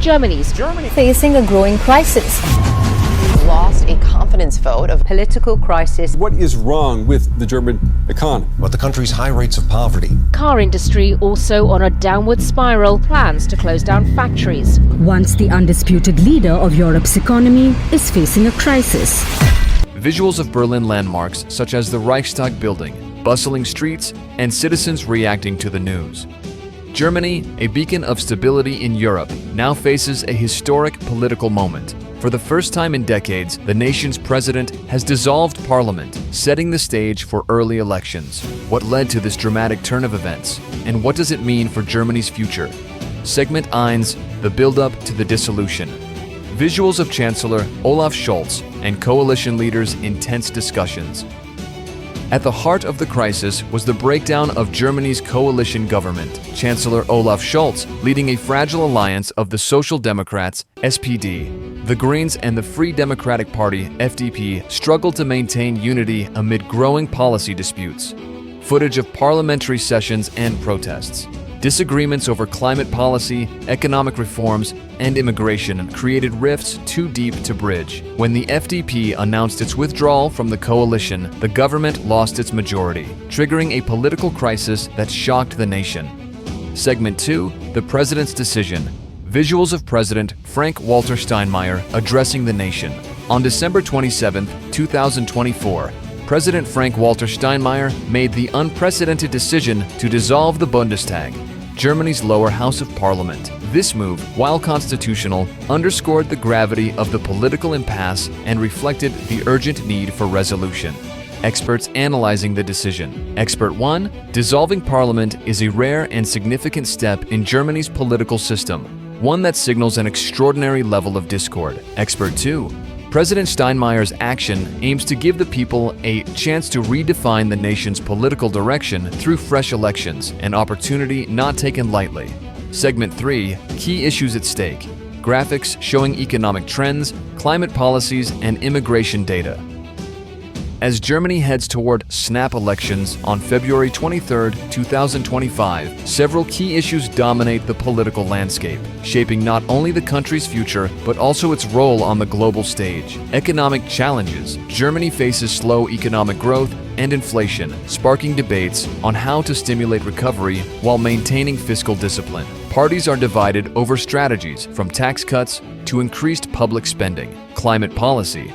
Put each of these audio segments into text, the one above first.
Germany's facing a growing crisis. Lost a confidence vote of political crisis. What is wrong with the German economy? About the country's high rates of poverty. car industry also on a downward spiral, plans to close down factories. Once the undisputed leader of Europe's economy is facing a crisis. Visuals of Berlin landmarks such as the Reichstag building, bustling streets, and citizens reacting to the news. Germany, a beacon of stability in Europe, now faces a historic political moment. For the first time in decades, the nation's president has dissolved parliament, setting the stage for early elections. What led to this dramatic turn of events, and what does it mean for Germany's future? Segment 1: The build-up to the dissolution. Visuals of Chancellor Olaf Scholz and coalition leaders' intense discussions. At the heart of the crisis was the breakdown of Germany's coalition government. Chancellor Olaf Scholz leading a fragile alliance of the Social Democrats, SPD, the Greens and the Free Democratic Party, FDP, struggled to maintain unity amid growing policy disputes. Footage of parliamentary sessions and protests. Disagreements over climate policy, economic reforms, and immigration created rifts too deep to bridge. When the FDP announced its withdrawal from the coalition, the government lost its majority, triggering a political crisis that shocked the nation. Segment 2: The President's Decision. Visuals of President Frank-Walter Steinmeier addressing the nation. On December 27, 2024, President Frank-Walter Steinmeier made the unprecedented decision to dissolve the Bundestag, Germany's lower house of parliament. This move, while constitutional, underscored the gravity of the political impasse and reflected the urgent need for resolution. Experts analyzing the decision. Expert 1: Dissolving parliament is a rare and significant step in Germany's political system, one that signals an extraordinary level of discord. Expert 2: President Steinmeier's action aims to give the people a chance to redefine the nation's political direction through fresh elections, an opportunity not taken lightly. Segment 3: Key issues at stake. Graphics showing economic trends, climate policies, and immigration data. As Germany heads toward snap elections on February 23, 2025, several key issues dominate the political landscape, shaping not only the country's future, but also its role on the global stage. Economic challenges. Germany faces slow economic growth and inflation, sparking debates on how to stimulate recovery while maintaining fiscal discipline. Parties are divided over strategies, from tax cuts to increased public spending. Climate policy.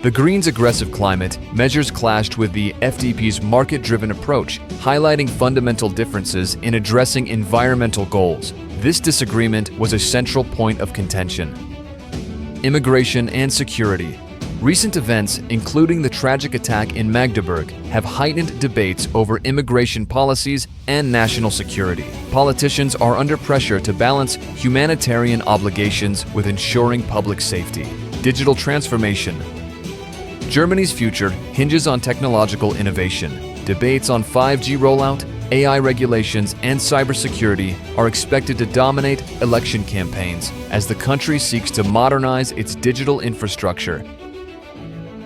The Greens' aggressive climate measures clashed with the FDP's market-driven approach, highlighting fundamental differences in addressing environmental goals. This disagreement was a central point of contention. Immigration and security. Recent events, including the tragic attack in Magdeburg, have heightened debates over immigration policies and national security. Politicians are under pressure to balance humanitarian obligations with ensuring public safety. Digital transformation. Germany's future hinges on technological innovation. Debates on 5G rollout, AI regulations, and cybersecurity are expected to dominate election campaigns as the country seeks to modernize its digital infrastructure.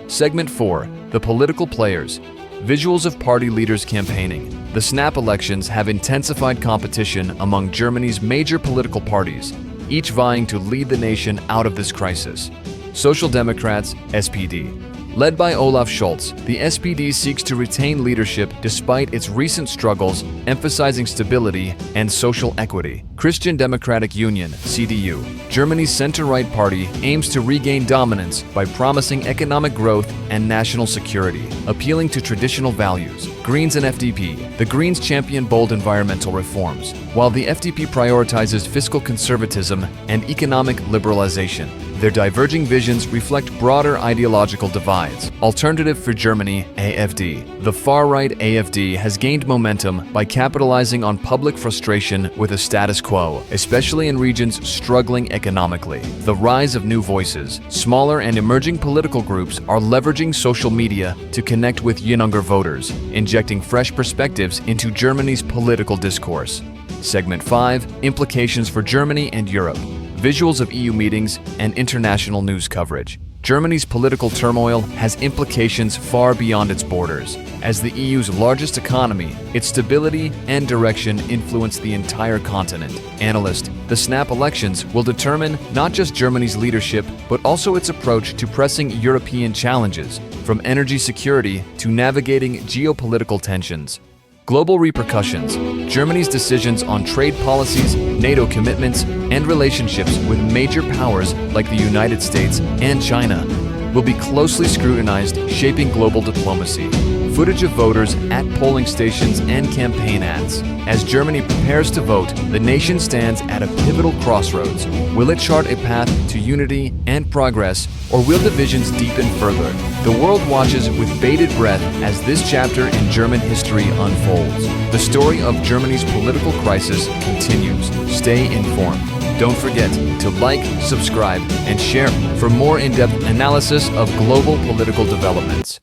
Segment 4: The Political Players. Visuals of party leaders campaigning. The snap elections have intensified competition among Germany's major political parties, each vying to lead the nation out of this crisis. Social Democrats, SPD. Led by Olaf Scholz, the SPD seeks to retain leadership despite its recent struggles, emphasizing stability and social equity. Christian Democratic Union, CDU. Germany's center-right party aims to regain dominance by promising economic growth and national security, appealing to traditional values. Greens and FDP. The Greens champion bold environmental reforms, while the FDP prioritizes fiscal conservatism and economic liberalization. Their diverging visions reflect broader ideological divides. Alternative for Germany, AfD. The far-right AfD has gained momentum by capitalizing on public frustration with the status quo, especially in regions struggling economically. The rise of new voices. Smaller and emerging political groups are leveraging social media to connect with younger voters, injecting fresh perspectives into Germany's political discourse. Segment 5: Implications for Germany and Europe. Visuals of EU meetings and international news coverage. Germany's political turmoil has implications far beyond its borders. As the EU's largest economy, its stability and direction influence the entire continent. Analyst The snap elections will determine not just Germany's leadership, but also its approach to pressing European challenges, from energy security to navigating geopolitical tensions. Global repercussions. Germany's decisions on trade policies, NATO commitments, and relationships with major powers like the United States and China will be closely scrutinized, shaping global diplomacy. Footage of voters at polling stations and campaign ads. As Germany prepares to vote, the nation stands at a pivotal crossroads. Will it chart a path to unity and progress, or will divisions deepen further? The world watches with bated breath as this chapter in German history unfolds. The story of Germany's political crisis continues. Stay informed. Don't forget to like, subscribe, and share for more in-depth analysis of global political developments.